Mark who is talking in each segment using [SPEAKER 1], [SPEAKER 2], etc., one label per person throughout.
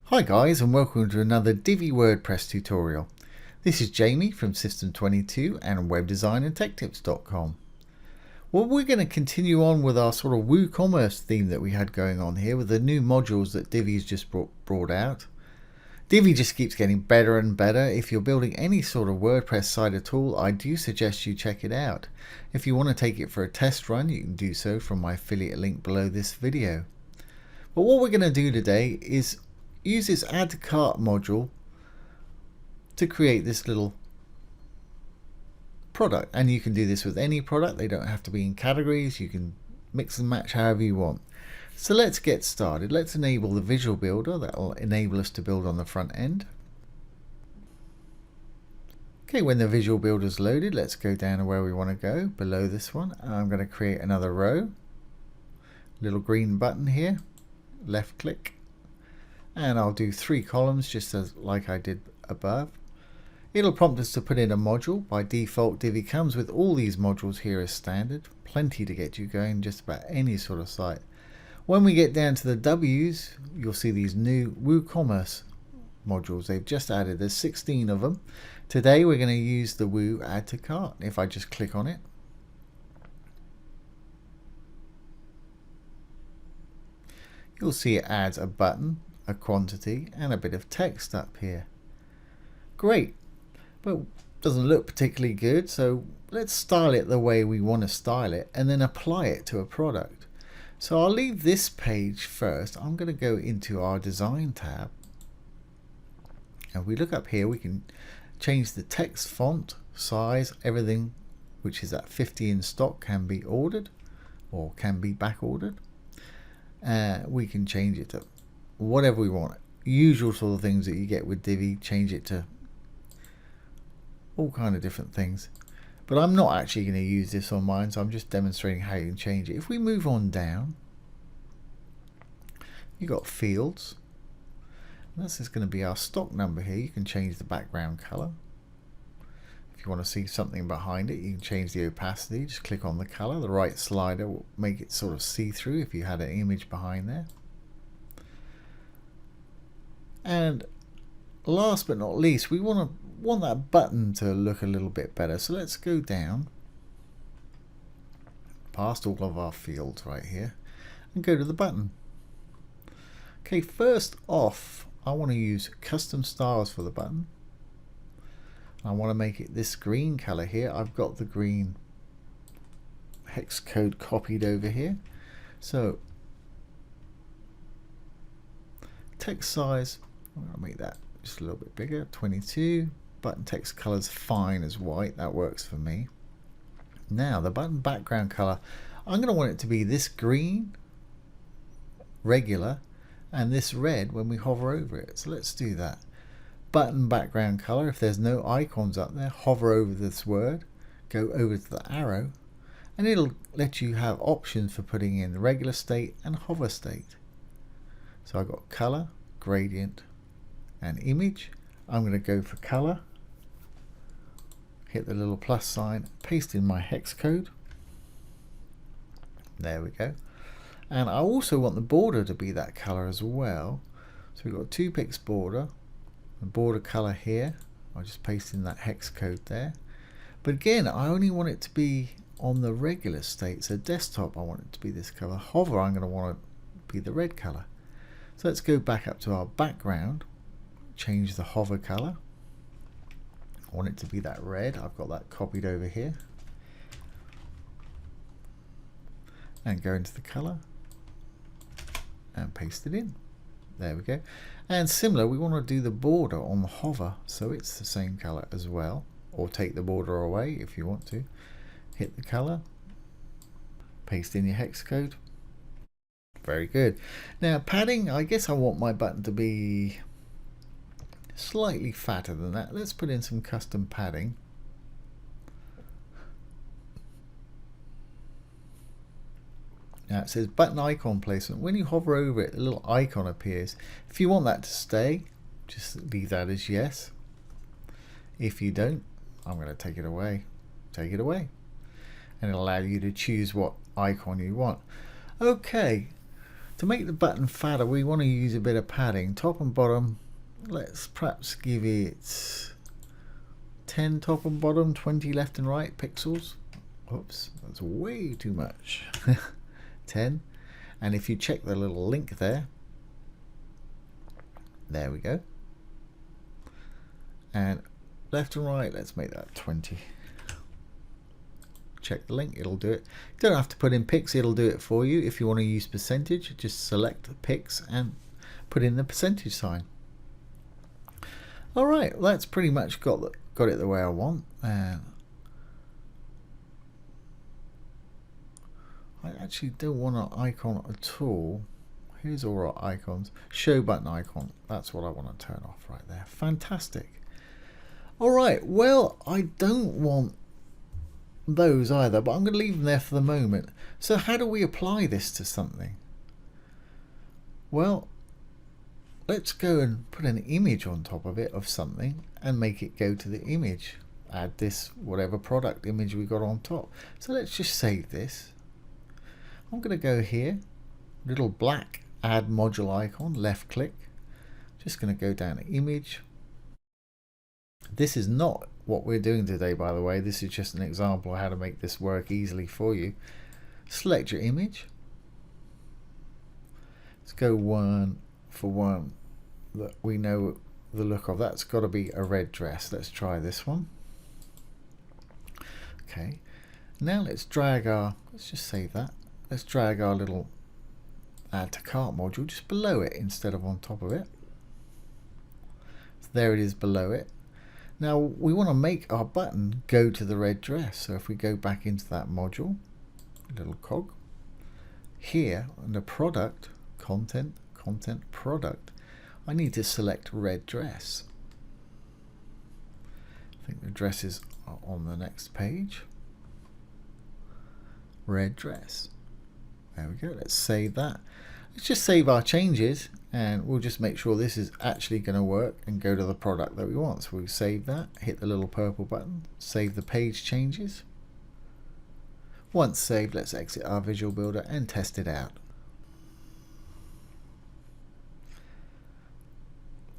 [SPEAKER 1] Hi guys, and welcome to another Divi WordPress tutorial. This is Jamie from System22 and webdesignandtechtips.com. Well, we're going to continue on with our sort of WooCommerce theme that we had going on here with the new modules that Divi's just brought out. Divi just keeps getting better and better. If you're building any sort of WordPress site at all, I do suggest you check it out. If you want to take it for a test run, you can do so from my affiliate link below this video. But what we're going to do today is use this add to cart module to create this little product, and you can do this with any product. They don't have to be in categories. You can mix and match however you want. So let's get started. Let's enable the visual builder. That will enable us to build on the front end. Okay, when the visual builder is loaded, let's go down to where we want to go below this one. I'm going to create another row, little green button here, left click, and I'll do 3 columns just as like I did above. It'll prompt us to put in a module. By default, Divi comes with all these modules here as standard, plenty to get you going just about any sort of site. When we get down to the W's, you'll see these new WooCommerce modules they've just added. There's 16 of them. Today we're going to use the Woo add to cart. If I just click on it, you'll see it adds a button, a quantity, and a bit of text up here. Great, but doesn't look particularly good, so let's style it the way we want to style it and then apply it to a product. So I'll leave this page first. I'm going to go into our design tab, and if we look up here, we can change the text font, size, everything which is at 50 in stock can be ordered or can be back ordered. We can change it to whatever we want. Usual sort of things that you get with Divi. Change it to all kind of different things. But I'm not actually going to use this on mine, so I'm just demonstrating how you can change it. If we move on down, you've got fields. And this is going to be our stock number here. You can change the background color. If you want to see something behind it, you can change the opacity. Just click on the color. The right slider will make it sort of see-through if you had an image behind there. And last but not least, we want that button to look a little bit better. So let's go down past all of our fields right here and go to the button. Okay, first off, I want to use custom styles for the button. I want to make it this green color here. I've got the green hex code copied over here. So text size, I'm going to make that just a little bit bigger, 22. Button text color's fine as white, that works for me. Now the button background color, I'm going to want it to be this green regular and this red when we hover over it. So let's do that. Button background color, if there's no icons up there, hover over this word, go over to the arrow, and it'll let you have options for putting in regular state and hover state. So I've got color, gradient, and image. I'm going to go for color, hit the little plus sign, paste in my hex code. There we go. And I also want the border to be that color as well. So we've got 2 pix border, the border color here. I'll just paste in that hex code there. But again, I only want it to be on the regular state. So desktop, I want it to be this color. Hover, I'm going to want it to be the red color. So let's go back up to our background, change the hover color. I want it to be that red. I've got that copied over here. And go into the color and paste it in. There we go. And similar, we want to do the border on the hover, so it's the same color as well. Or take the border away if you want to. Hit the color, paste in your hex code. Very good. Now padding, I guess I want my button to be slightly fatter than that. Let's put in some custom padding. Now it says button icon placement. When you hover over it, a little icon appears. If you want that to stay, just leave that as yes. If you don't, I'm going to take it away. Take it away. And it'll allow you to choose what icon you want. Okay, To make the button fatter, we want to use a bit of padding, top and bottom. Let's perhaps give it 10 top and bottom, 20 left and right pixels. Oops, that's way too much. 10. And if you check the little link there we go. And left and right, let's make that 20. Check the link, it'll do it. You don't have to put in pics, it'll do it for you. If you want to use percentage, just select the pics and put in the percentage sign. Alright, well, that's pretty much got it the way I want. And I actually don't want an icon at all. Here's all our icons. Show button icon. That's what I want to turn off right there. Fantastic. Alright, well, I don't want those either, but I'm going to leave them there for the moment. So how do we apply this to something? Well, let's go and put an image on top of it of something and make it go to the image. Add this whatever product image we got on top. So let's just save this. I'm going to go here, little black add module icon, left click. Just going to go down to image. This is not what we're doing today, by the way. This is just an example of how to make this work easily for you. Select your image. Let's go one for one that we know the look of. That's got to be a red dress. Let's try this one. Okay, now let's drag our, let's just save that. Let's drag our little add to cart module just below it instead of on top of it. So there it is below it. Now we want to make our button go to the red dress. So if we go back into that module, little cog, here under product, content, product, I need to select red dress. I think the dresses are on the next page. Red dress. There we go. Let's save that. Let's just save our changes and we'll just make sure this is actually going to work and go to the product that we want. So we'll save that, hit the little purple button, save the page changes. Once saved, let's exit our Visual Builder and test it out.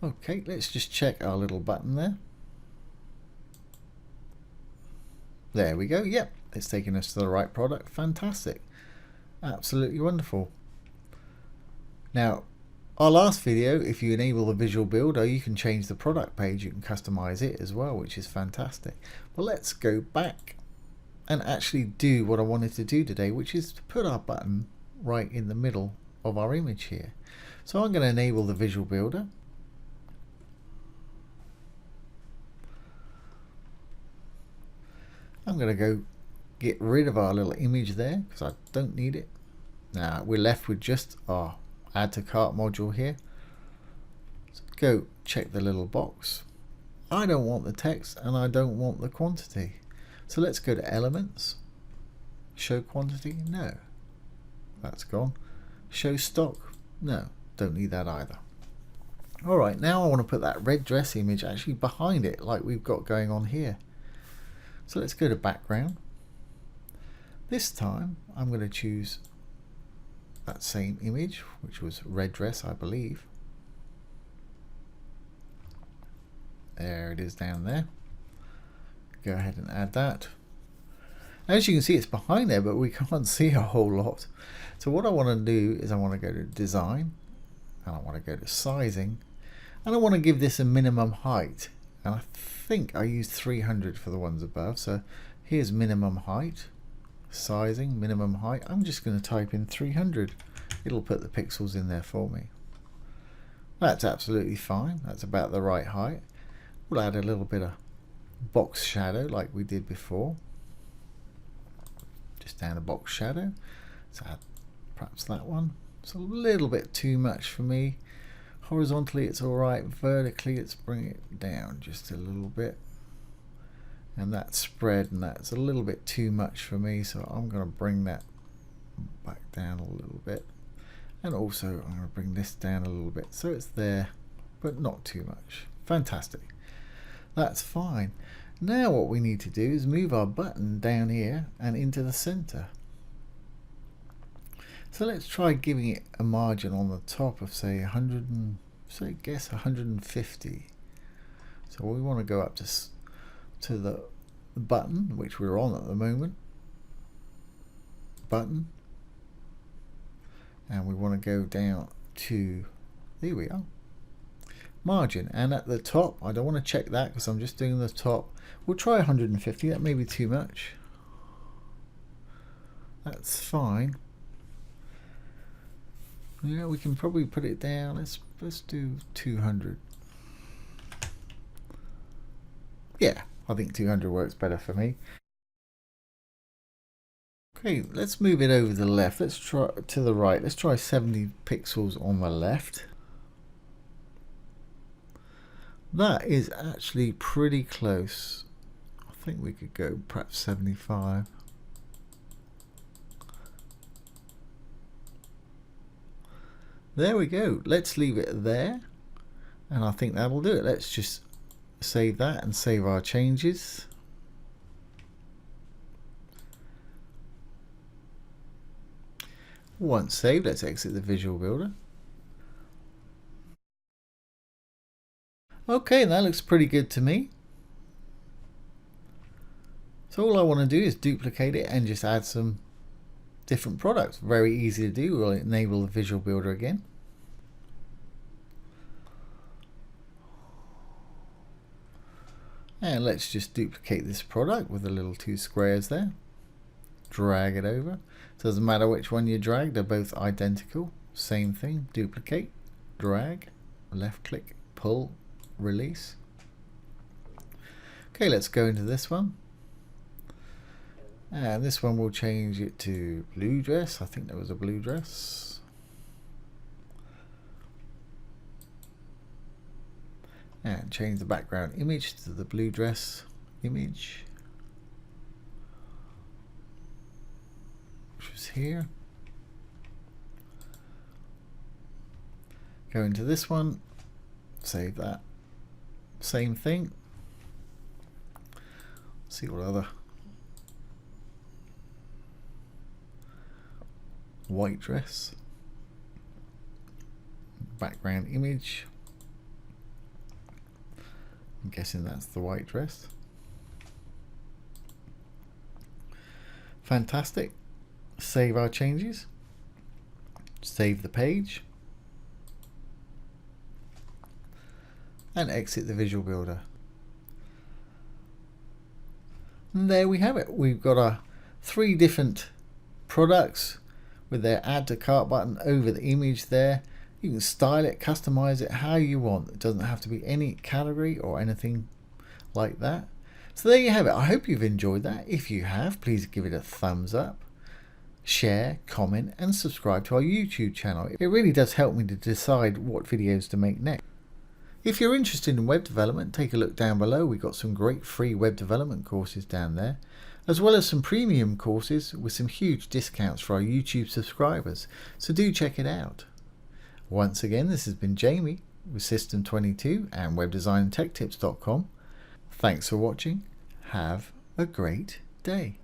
[SPEAKER 1] Okay, let's just check our little button there. There we go. Yep, it's taking us to the right product. Fantastic. Absolutely wonderful. Now, our last video, if you enable the Visual Builder, you can change the product page. You can customize it as well, which is fantastic. But let's go back and actually do what I wanted to do today, which is to put our button right in the middle of our image here. So I'm going to enable the Visual Builder. I'm going to go get rid of our little image there because I don't need it. Now we're left with just our add to cart module here. So go check the little box. I don't want the text and I don't want the quantity. So let's go to elements. Show quantity? No. That's gone. Show stock? No. Don't need that either. Alright, now I want to put that red dress image actually behind it like we've got going on here. So let's go to background. This time I'm going to choose that same image, which was red dress, I believe. There it is down there. Go ahead and add that. As you can see, it's behind there, but we can't see a whole lot. So what I want to do is I want to go to design and I want to go to sizing and I want to give this a minimum height. And I think I used 300 for the ones above. So here's minimum height, sizing, minimum height. I'm just going to type in 300. It'll put the pixels in there for me. That's absolutely fine. That's about the right height. We'll add a little bit of box shadow like we did before. Just down a box shadow. Let's add perhaps that one. It's a little bit too much for me. Horizontally it's alright, vertically let's bring it down just a little bit. And that spread, and that's a little bit too much for me, so I'm going to bring that back down a little bit. And also I'm going to bring this down a little bit so it's there, but not too much. Fantastic. That's fine. Now what we need to do is move our button down here and into the center. So let's try giving it a margin on the top of say 100 and say guess 150. So we want to go up to the button which we're on at the moment. Button. And we want to go down to, there we are, margin. And at the top, I don't want to check that because I'm just doing the top. We'll try 150. That may be too much. That's fine. Yeah, we can probably put it down. Let's do 200. Yeah, I think 200 works better for me. Okay, let's move it over to the left. Let's try to the right. Let's try 70 pixels on the left. That is actually pretty close. I think we could go perhaps 75. There we go. Let's leave it there. And I think that'll do it. Let's just save that and save our changes. Once saved, let's exit the Visual Builder. Okay, that looks pretty good to me. So all I want to do is duplicate it and just add some different products. Very easy to do. We'll enable the Visual Builder again. And let's just duplicate this product with the little 2 squares there. Drag it over. Doesn't matter which one you drag, they're both identical. Same thing, duplicate, drag, left click, pull, release. Okay, let's go into this one. And this one we'll change it to blue dress. I think there was a blue dress. And change the background image to the blue dress image, which was here. Go into this one, save that. Same thing. See what other white dress, background image. I'm guessing that's the white dress. Fantastic. Save our changes. Save the page. And exit the Visual Builder. And there we have it. We've got our 3 different products with their add to cart button over the image there. You can style it, customize it how you want. It doesn't have to be any category or anything like that. So there you have it. I hope you've enjoyed that. If you have, please give it a thumbs up, share, comment, and subscribe to our YouTube channel. It really does help me to decide what videos to make next. If you're interested in web development, take a look down below. We've got some great free web development courses down there, as well as some premium courses with some huge discounts for our YouTube subscribers. So do check it out. Once again, this has been Jamie with System22 and WebDesignTechTips.com. Thanks for watching. Have a great day.